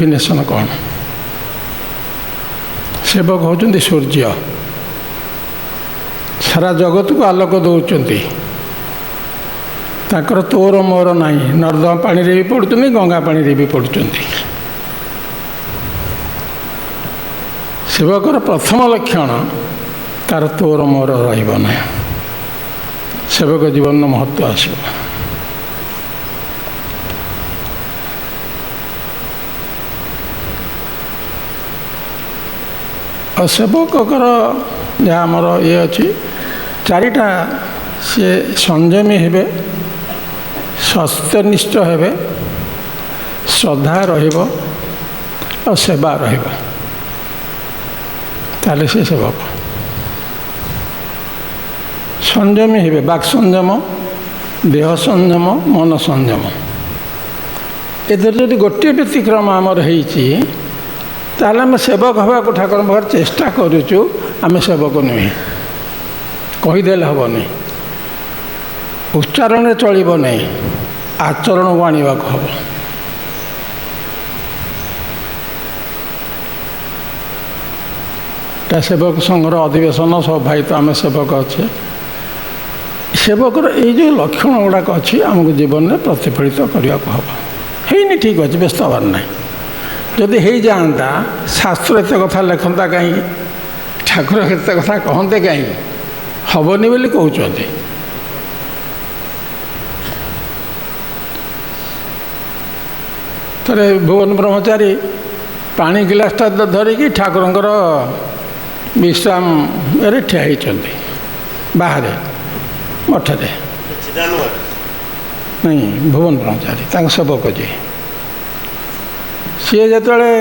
Definition କ'ଣ? ସେବକ ହେଉଛନ୍ତି ସୂର୍ଯ୍ୟ, ସାରା ଜଗତକୁ ଆଲୋକ ଦେଉଛନ୍ତି। ତାଙ୍କର ତୋର ମୋର ନାହିଁ, ନର୍ଦ୍ଦମା ପାଣିରେ ବି ପଡ଼ୁଛନ୍ତି, ଗଙ୍ଗା ପାଣିରେ ବି ପଡ଼ୁଛନ୍ତି। ସେବକର ପ୍ରଥମ ଲକ୍ଷଣ ତାର ତୋର ମୋର ରହିବ ନାହିଁ, ସେବକ ଜୀବନର ମହତ୍ଵ ଆସିବ। ଆଉ ସେବକଙ୍କର ଯାହା ଆମର ଇଏ ଅଛି, ଚାରିଟା, ସିଏ ସଂଯମୀ ହେବେ, ସତ୍ୟନିଷ୍ଠ ହେବେ, ଶ୍ରଦ୍ଧା ରହିବ ଆଉ ସେବା ରହିବ, ତାହେଲେ ସେ ସେବକ। ସଂଯମୀ ହେବେ, ବାକ୍ ସଂଯମ, ଦେହ ସଂଯମ, ମନ ସଂଯମ। ଏଥିରେ ଯଦି ଗୋଟିଏ ବ୍ୟତିକ୍ରମ ଆମର ହେଇଛି, ତାହେଲେ ଆମେ ସେବକ ହେବାକୁ ଠାକୁରଙ୍କ ପାଖରେ ଚେଷ୍ଟା କରୁଛୁ, ଆମେ ସେବକ ନୁହେଁ। କହିଦେଲେ ହେବନି, ଉଚ୍ଚାରଣରେ ଚଳିବ ନାହିଁ, ଆଚରଣକୁ ଆଣିବାକୁ ହେବ। ତା ସେବକ ସଂଘର ଅଧିବେଶନ ସୌଭାଗ୍ୟ ଆମେ ସେବକ ଅଛେ। ସେବକର ଏଇ ଯେଉଁ ଲକ୍ଷଣ ଗୁଡ଼ାକ ଅଛି, ଆମକୁ ଜୀବନରେ ପ୍ରତିଫଳିତ କରିବାକୁ ହେବ। ହେଇନି, ଠିକ୍ ଅଛି, ବ୍ୟସ୍ତ ହେବାର ନାହିଁ। ଯଦି ହେଇଯାଆନ୍ତା, ଶାସ୍ତ୍ର ଏତେ କଥା ଲେଖନ୍ତା କାହିଁକି? ଠାକୁର ଏତେ କଥା କହନ୍ତେ କାହିଁକି? ହେବନି ବୋଲି କହୁଛନ୍ତି। ଥରେ ଭୁବନ ବ୍ରହ୍ମଚାରୀ ପାଣି ଗିଲାସଟା ଧରିକି ଠାକୁରଙ୍କର ବିଶ୍ରାମରେ ଠିଆ ହେଇଛନ୍ତି ବାହାରେ ମଠରେ। ନାଇଁ, ଭୁବନ ବ୍ରହ୍ମଚାରୀ ତାଙ୍କ ସେବକ ଯିଏ, ସିଏ ଯେତେବେଳେ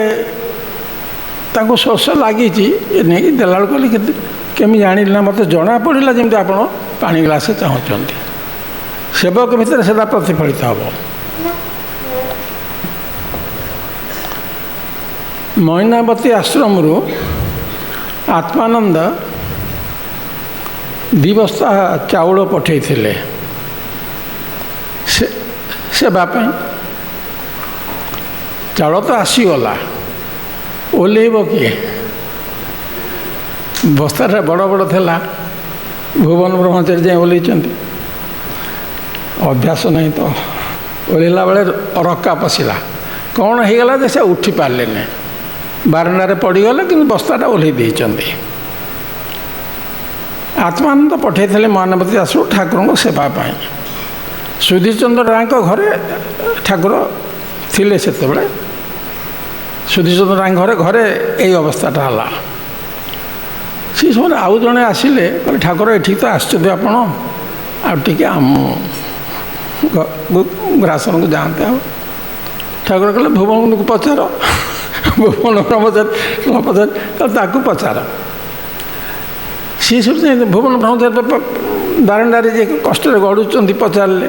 ତାଙ୍କୁ ଶୋଷ ଲାଗିଛି, ଏ ନେଇକି ଦେଲାବେଳକୁ କହିଲେ କେମିତି ଜାଣିଲି ନା, ମୋତେ ଜଣାପଡ଼ିଲା ଯେମିତି ଆପଣ ପାଣି ଗ୍ଲାସ ଚାହୁଁଛନ୍ତି। ସେବକ ଭିତରେ ସେଟା ପ୍ରତିଫଳିତ ହେବ। ମୈନାବତୀ ଆଶ୍ରମରୁ ଆତ୍ମାନନ୍ଦ 2 ବସ୍ତା ଚାଉଳ ପଠାଇଥିଲେ ସେବା ପାଇଁ। ଚାଉଳ ତ ଆସିଗଲା, ଓହ୍ଲେଇବ କିଏ? ବସ୍ତାଟା ବଡ଼ ବଡ଼ ଥିଲା। ଭୁବନ ବ୍ରହ୍ମଚାରୀ ଯାଇ ଓହ୍ଲେଇଛନ୍ତି। ଅଭ୍ୟାସ ନାହିଁ ତ, ଓହ୍ଲେଇଲା ବେଳେ ରକା ପଶିଲା। କ'ଣ ହେଇଗଲା ଯେ ସେ ଉଠି ପାରିଲେନି, ବାରଣ୍ଡାରେ ପଡ଼ିଗଲେ, କିନ୍ତୁ ବସ୍ତାଟା ଓହ୍ଲେଇ ଦେଇଛନ୍ତି। ଆତ୍ମାନନ୍ଦ ପଠାଇଥିଲେ ମୈନାବତୀ ଆଶ୍ରମ ଠାକୁରଙ୍କ ସେବା ପାଇଁ। ସୁଧୀରଚନ୍ଦ୍ର ରାୟଙ୍କ ଘରେ ଠାକୁର ଥିଲେ ସେତେବେଳେ। ସୁଧୀରଚନ୍ଦ୍ର ରାୟଙ୍କ ଘରେ ଏଇ ଅବସ୍ଥାଟା ହେଲା। ସେ ସମୟରେ ଆଉ ଜଣେ ଆସିଲେ, କହିଲେ ଠାକୁର ଏଠିକି ତ ଆସିଛନ୍ତି ଆପଣ, ଆଉ ଟିକେ ଆମ ଗ୍ରାସନକୁ ଯାଆନ୍ତେ। ଆଉ ଠାକୁର କହିଲେ ଭୁବନକୁ ପଚାର। ଭୁବନ ବ୍ରହ୍ମଚାରୀ ତାକୁ ପଚାର। ସିଏ ସବୁ ଭୁବନ ବ୍ରହ୍ମଚାରୀ ବାରଣ୍ଡାରେ ଯେ କଷ୍ଟରେ ଗଡ଼ୁଛନ୍ତି, ପଚାରିଲେ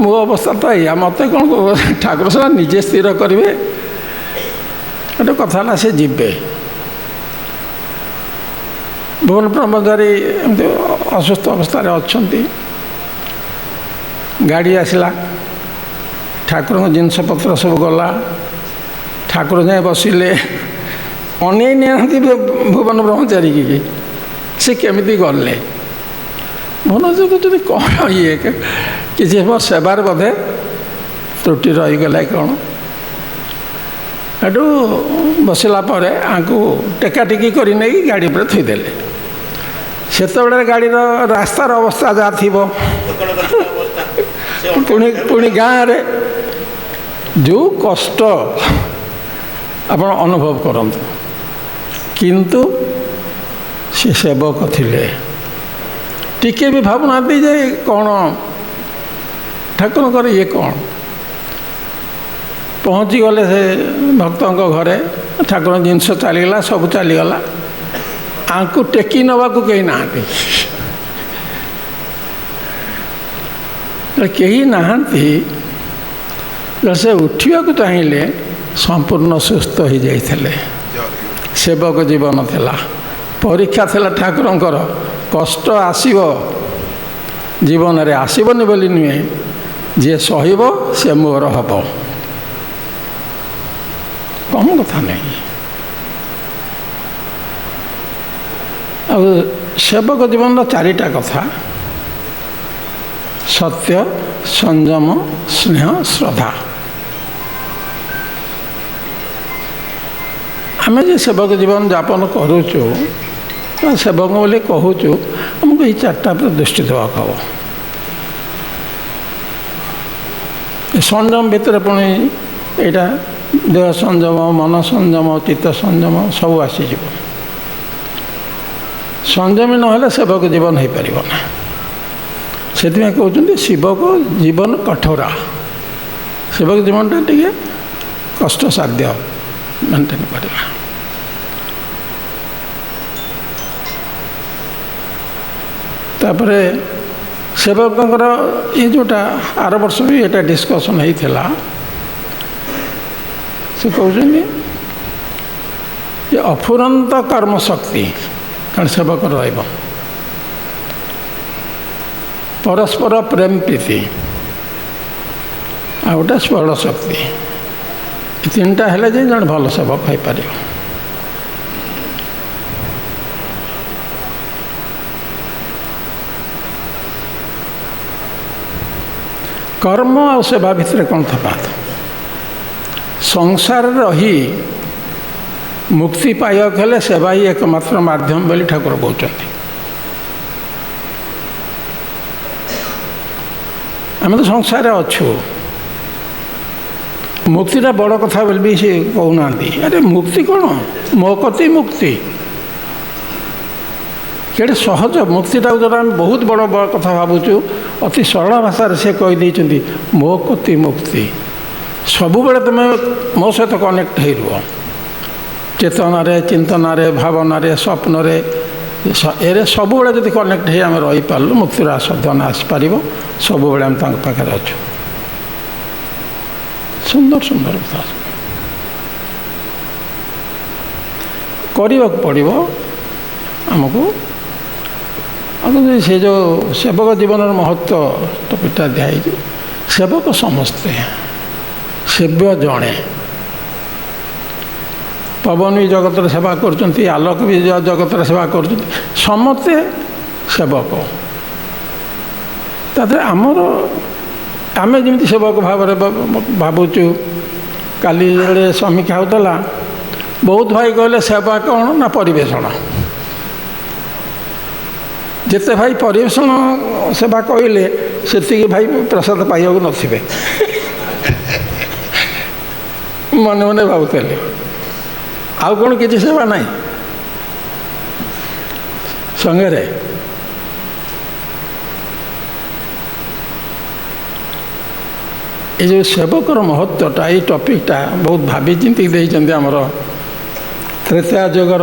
ମୋ ଅବସ୍ଥା ତ ଏଇଆ, ମୋତେ କ'ଣ ଠାକୁର ସେଟା ନିଜେ ସ୍ଥିର କରିବେ? ଗୋଟେ କଥା ହେଲା, ସେ ଯିବେ। ଭୁବନ ବ୍ରହ୍ମଚାରୀ ଏମିତି ଅସୁସ୍ଥ ଅବସ୍ଥାରେ ଅଛନ୍ତି। ଗାଡ଼ି ଆସିଲା, ଠାକୁରଙ୍କ ଜିନିଷପତ୍ର ସବୁ ଗଲା, ଠାକୁର ଯାଇ ବସିଲେ। ଅନେଇ ନିଅନ୍ତି ଭୁବନ ବ୍ରହ୍ମଚାରୀ କି ସେ କେମିତି ଗଲେ। ମନ ଯଦି କ'ଣ ଇଏ କିଛି ସେବାର ବୋଧେ ତ୍ରୁଟି ରହିଗଲା କ'ଣ। ସେଠୁ ବସିଲା ପରେ ଆଙ୍କୁ ଟେକାଟେକି କରି ନେଇକି ଗାଡ଼ି ଉପରେ ଥୋଇଦେଲେ। ସେତେବେଳେ ଗାଡ଼ିର ରାସ୍ତାର ଅବସ୍ଥା ଯାହା ଥିବ, ପୁଣି ଗାଁରେ ଯେଉଁ କଷ୍ଟ ଆପଣ ଅନୁଭବ କରନ୍ତୁ। କିନ୍ତୁ ସେ ସେବକ ଥିଲେ, ଟିକେ ବି ଭାବୁନାହାନ୍ତି ଯେ କ'ଣ ଠାକୁରଙ୍କର ଇଏ କ'ଣ। ପହଞ୍ଚିଗଲେ ସେ ଭକ୍ତଙ୍କ ଘରେ, ଠାକୁରଙ୍କ ଜିନିଷ ଚାଲିଗଲା, ସବୁ ଚାଲିଗଲା। ଆଙ୍କୁ ଟେକି ନେବାକୁ କେହି ନାହାନ୍ତି। କେହି ନାହାନ୍ତି। ସେ ଉଠିବାକୁ ଚାହିଁଲେ, ସମ୍ପୂର୍ଣ୍ଣ ସୁସ୍ଥ ହୋଇଯାଇଥିଲେ। ସେବକ ଜୀବନ ଥିଲା, ପରୀକ୍ଷା ଥିଲା ଠାକୁରଙ୍କର। କଷ୍ଟ ଆସିବ ଜୀବନରେ, ଆସିବନି ବୋଲି ନୁହେଁ, ଯିଏ ସହିବ ସେ ମୋର ହେବ। କମ୍ କଥା ନାହିଁ। ଆଉ ସେବକ ଜୀବନର ଚାରିଟା କଥା: ସତ୍ୟ, ସଂଯମ, ସ୍ନେହ, ଶ୍ରଦ୍ଧା। ଆମେ ଯେ ସେବକ ଜୀବନ ଯାପନ କରୁଛୁ, ସେବକ ବୋଲି କହୁଛୁ, ଆମକୁ ଏଇ ଚାରିଟା ଉପରେ ଦୃଷ୍ଟି ଦେବାକୁ ହେବ। ସଂଯମ ଭିତରେ ପୁଣି ଏଇଟା ଦେହ ସଂଯମ, ମନ ସଂଯମ, ଚିତ୍ତ ସଂଯମ ସବୁ ଆସିଯିବ। ସଂଯମୀ ନହେଲେ ସେବକ ଜୀବନ ହୋଇପାରିବ ନା। ସେଥିପାଇଁ କହୁଛନ୍ତି ସେବକ ଜୀବନ କଠୋରା। ସେବକ ଜୀବନଟା ଟିକେ କଷ୍ଟସାଧ୍ୟ ମେଣ୍ଟେନ୍ କରିବା। ତାପରେ ସେବକଙ୍କର ଏ ଯେଉଁଟା ଆର ବର୍ଷ ବି ଏଇଟା ଡିସ୍କସନ୍ ହେଇଥିଲା, ସେ କହୁଛନ୍ତି ଯେ ଅଫୁରନ୍ତ କର୍ମଶକ୍ତି କାରଣ ସେବକ ରହିବ, ପରସ୍ପର ପ୍ରେମ ପ୍ରୀତି, ଆଉ ଗୋଟେ ସ୍ମରଣ ଶକ୍ତି। ଏ ତିନିଟା ହେଲେ ଯେ ଜଣେ ଭଲ ସେବକ ହୋଇପାରିବ। କର୍ମ ଆଉ ସେବା ଭିତରେ କ'ଣ ତଫାତ? ସଂସାରରେ ରହି ମୁକ୍ତି ପାଇବାକୁ ହେଲେ ସେବା ହିଁ ଏକମାତ୍ର ମାଧ୍ୟମ ବୋଲି ଠାକୁର କହୁଛନ୍ତି। ଆମେ ତ ସଂସାରରେ ଅଛୁ, ମୁକ୍ତିଟା ବଡ଼ କଥା ବୋଲି ବି ସେ କହୁନାହାନ୍ତି। ଆରେ ମୁକ୍ତି କ'ଣ? ମୋ କତି ମୁକ୍ତି କେଡ଼େ ସହଜ। ମୁକ୍ତିଟାକୁ ଯେଉଁଟା ଆମେ ବହୁତ ବଡ଼ କଥା ଭାବୁଛୁ, ଅତି ସରଳ ଭାଷାରେ ସେ କହିଦେଇଛନ୍ତି ମୋ କତି ମୁକ୍ତି। ସବୁବେଳେ ତୁମେ ମୋ ସହିତ କନେକ୍ଟ ହେଇ ରୁହ, ଚେତନାରେ, ଚିନ୍ତନାରେ, ଭାବନାରେ, ସ୍ୱପ୍ନରେ, ଏରେ ସବୁବେଳେ ଯଦି କନେକ୍ଟ ହେଇ ଆମେ ରହିପାରିଲୁ, ମୁକ୍ତିର ଆସ୍ୱାଦନ ଆସିପାରିବ। ସବୁବେଳେ ଆମେ ତାଙ୍କ ପାଖରେ ଅଛୁ। ସୁନ୍ଦର ସୁନ୍ଦର କଥା କରିବାକୁ ପଡ଼ିବ ଆମକୁ। ଆଉ ସେ ଯେଉଁ ସେବକ ଜୀବନର ମହତ୍ଵ ଟପିକଟା ଦିଆହେଇଛି, ସେବକ ସମସ୍ତେ, ସେବ୍ୟ ଜଣେ। ପବନ ବି ଜଗତରେ ସେବା କରୁଛନ୍ତି, ଆଲୋକ ବି ଜଗତରେ ସେବା କରୁଛନ୍ତି, ସମସ୍ତେ ସେବକ। ତାପରେ ଆମେ ଯେମିତି ସେବକ ଭାବରେ ଭାବୁଛୁ। କାଲି ଯେବେଳେ ସମୀକ୍ଷା ହେଉଥିଲା, ବହୁତ ଭାଇ କହିଲେ ସେବା କ'ଣ ନା ପରିବେଷଣ। ଯେତେ ଭାଇ ପରିବେଷଣ ସେବା କହିଲେ, ସେତିକି ଭାଇ ପ୍ରସାଦ ପାଇବାକୁ ନଥିବେ। ମନେ ମନେ ଭାବୁଥିଲେ ଆଉ କ'ଣ କିଛି ସେବା ନାହିଁ ସଙ୍ଗରେ। ଏ ଯେଉଁ ସେବକର ମହତ୍ଵଟା, ଏଇ ଟପିକଟା ବହୁତ ଭାବି ଚିନ୍ତିକି ଦେଇଛନ୍ତି ଆମର ତ୍ରେତୟା ଯୁଗର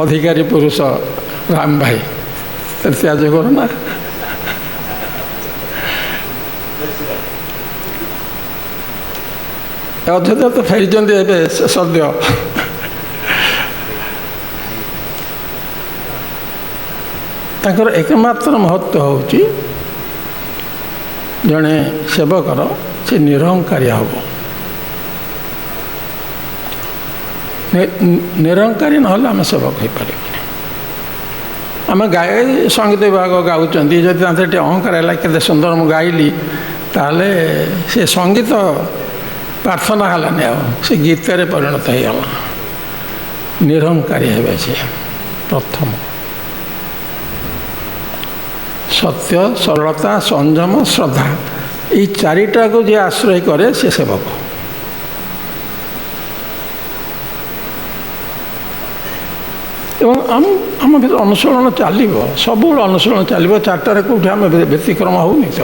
ଅଧିକାରୀ ପୁରୁଷ ରାମ ଭାଇ। ତ୍ରେତୟା ଯୁଗର ନା, ଅଯୋଧ୍ୟା ତ ଫେରିଛନ୍ତି ଏବେ ସଦ୍ୟ। ତାଙ୍କର ଏକମାତ୍ର ମହତ୍ଵ ହେଉଛି ଜଣେ ସେବକର ସେ ନିରହଙ୍କାରୀ ହେବ। ନିରହଙ୍କାରୀ ନହେଲେ ଆମେ ସେବକ ହୋଇପାରିବୁନି। ଆମେ ସଙ୍ଗୀତ ବିଭାଗ ଗାଉଛନ୍ତି, ଯଦି ତାଙ୍କର ଟିକେ ଅହଙ୍କାର ହେଲା, କେତେ ସୁନ୍ଦର ମୁଁ ଗାଇଲି, ତାହେଲେ ସେ ସଙ୍ଗୀତ ପ୍ରାର୍ଥନା ହେଲାନି, ଆଉ ସେ ଗୀତରେ ପରିଣତ ହେଇଗଲା। ନିରହଙ୍କାରୀ ହେବେ ସେ ପ୍ରଥମ। ସତ୍ୟ, ସରଳତା, ସଂଯମ, ଶ୍ରଦ୍ଧା, ଏଇ ଚାରିଟାକୁ ଯିଏ ଆଶ୍ରୟ କରେ ସେ ସେବକ। ଏବଂ ଆମ ଭିତରେ ଅନୁଶୀଳନ ଚାଲିବ, ସବୁବେଳେ ଅନୁଶୀଳନ ଚାଲିବ। ଚାରିଟାରେ କେଉଁଠି ଆମେ ବ୍ୟତିକ୍ରମ ହେଉନି ତ।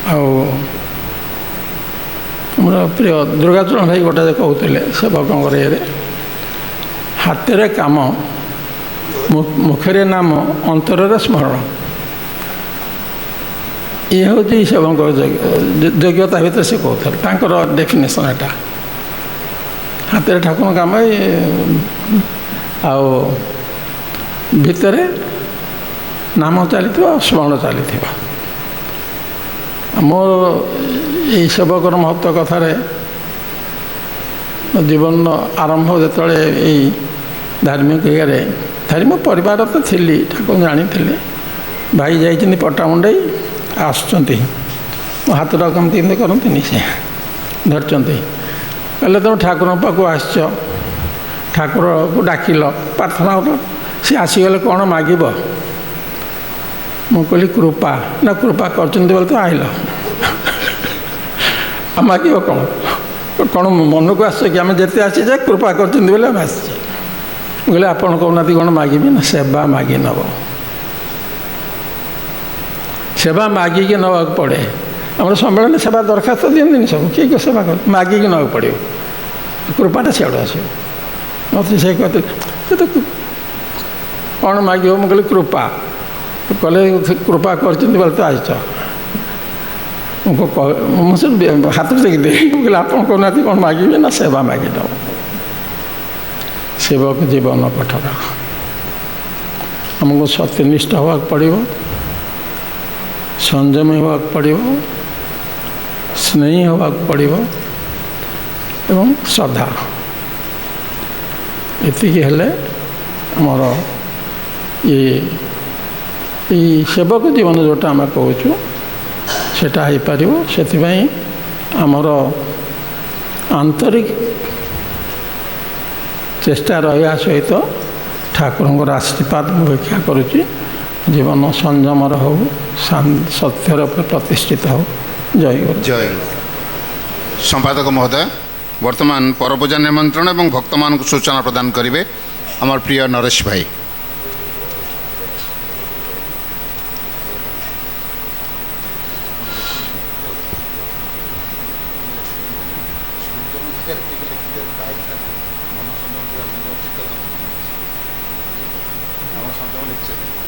ଆଉ ଆମର ପ୍ରିୟ ଦୁର୍ଗାଚରଣ ଭାଇ ଗୋଟେ କହୁଥିଲେ ସେବକଙ୍କର ଇଏରେ, ହାତରେ କାମ, ମୁଖରେ ନାମ, ଅନ୍ତରରେ ସ୍ମରଣ। ଇଏ ହେଉଛି ସେବକଙ୍କ ଯୋଗ୍ୟତା ଭିତରେ ସେ କହୁଥିଲେ। ତାଙ୍କର ଡେଫିନେସନ୍ ଏଟା। ହାତରେ ଠାକୁର କାମ, ଆଉ ଭିତରେ ନାମ ଚାଲିଥିବ, ସ୍ମରଣ ଚାଲିଥିବ। ମୋର ଏଇ ସେବକର ମହତ୍ତ୍ୱ କଥାରେ ଜୀବନର ଆରମ୍ଭ ଯେତେବେଳେ ଏଇ ଧାର୍ମିକ ଇଏରେ ମୋ ପରିବାର ତ ଥିଲି, ଠାକୁର ଜାଣିଥିଲି। ଭାଇ ଯାଇଛନ୍ତି ପଟ୍ଟାମୁଣ୍ଡାଇ, ଆସୁଛନ୍ତି, ମୋ ହାତଟା କେମିତି କରନ୍ତିନି, ସେ ଧରିଛନ୍ତି, କହିଲେ ତୁମେ ଠାକୁରଙ୍କ ପାଖକୁ ଆସିଛ, ଠାକୁରକୁ ଡାକିଲ, ପ୍ରାର୍ଥନା କଲ, ସେ ଆସିଗଲେ କ'ଣ ମାଗିବ? ମୁଁ କହିଲି କୃପା। ନା କୃପା କରିଛନ୍ତି ବୋଲି ତ ଆଇଲ, ଆଉ ମାଗିବ କ'ଣ? କ'ଣ ମନକୁ ଆସିଛ କି? ଆମେ ଯେତେ ଆସିଛେ କୃପା କରିଛନ୍ତି ବୋଲି ଆମେ ଆସିଛେ। ମୁଁ କହିଲି ଆପଣ କହୁନାହାନ୍ତି କ'ଣ ମାଗିବି? ନା ସେବା ମାଗି ନେବ। ସେବା ମାଗିକି ନେବାକୁ ପଡ଼େ। ଆମର ସମ୍ମିଳନୀ ସେବା ଦରଖାସ୍ତ ଦିଅନ୍ତିନି ସବୁ, କିଏ କିଏ ସେବା କରେ? ମାଗିକି ନେବାକୁ ପଡ଼ିବ, କୃପାଟା ସିଆଡ଼ୁ ଆସିବ। ମୋତେ ସେ କହିଲେ ତ କ'ଣ ମାଗିବ? ମୁଁ କହିଲି କୃପା। କହିଲେ କୃପା କରିଛନ୍ତି ବୋଲି ତ ଆସିଛ। ମୁଁ ସେ ହାତ ଟେକିଦେଲି। ମୁଁ କହିଲି ଆପଣ କହୁନାହାନ୍ତି କ'ଣ ମାଗିବେ? ନା ସେବା ମାଗି ନେବ। ସେବକ ଜୀବନ କଠୋର, ଆମକୁ ସତ୍ୟନିଷ୍ଠ ହେବାକୁ ପଡ଼ିବ, ସଂଯମୀ ହେବାକୁ ପଡ଼ିବ, ସ୍ନେହୀ ହେବାକୁ ପଡ଼ିବ ଏବଂ ଶ୍ରଦ୍ଧା। ଏତିକି ହେଲେ ଆମର ଏଇ ସେବକ ଜୀବନ ଯେଉଁଟା ଆମେ କହୁଛୁ ସେଇଟା ହେଇପାରିବ। ସେଥିପାଇଁ ଆମର ଆନ୍ତରିକ ଚେଷ୍ଟା ରହିବା ସହିତ ଠାକୁରଙ୍କର ଆଶୀର୍ବାଦ ମୁଁ ଭିକ୍ଷା କରୁଛି। ଜୀବନ ସଂଯମର ହେଉ, ସତ୍ୟର ଉପରେ ପ୍ରତିଷ୍ଠିତ ହେଉ। ଜୟ ଗୁରୁ। ଜୟ ଗୁରୁ। ସମ୍ପାଦକ ମହୋଦୟ, ବର୍ତ୍ତମାନ ପରପୂଜା ନିମନ୍ତ୍ରଣ ଏବଂ ଭକ୍ତମାନଙ୍କୁ ସୂଚନା ପ୍ରଦାନ କରିବେ ଆମର ପ୍ରିୟ ନରେଶ ଭାଇ। ଆମର ସଂଯମ ଲେଖିଛନ୍ତି।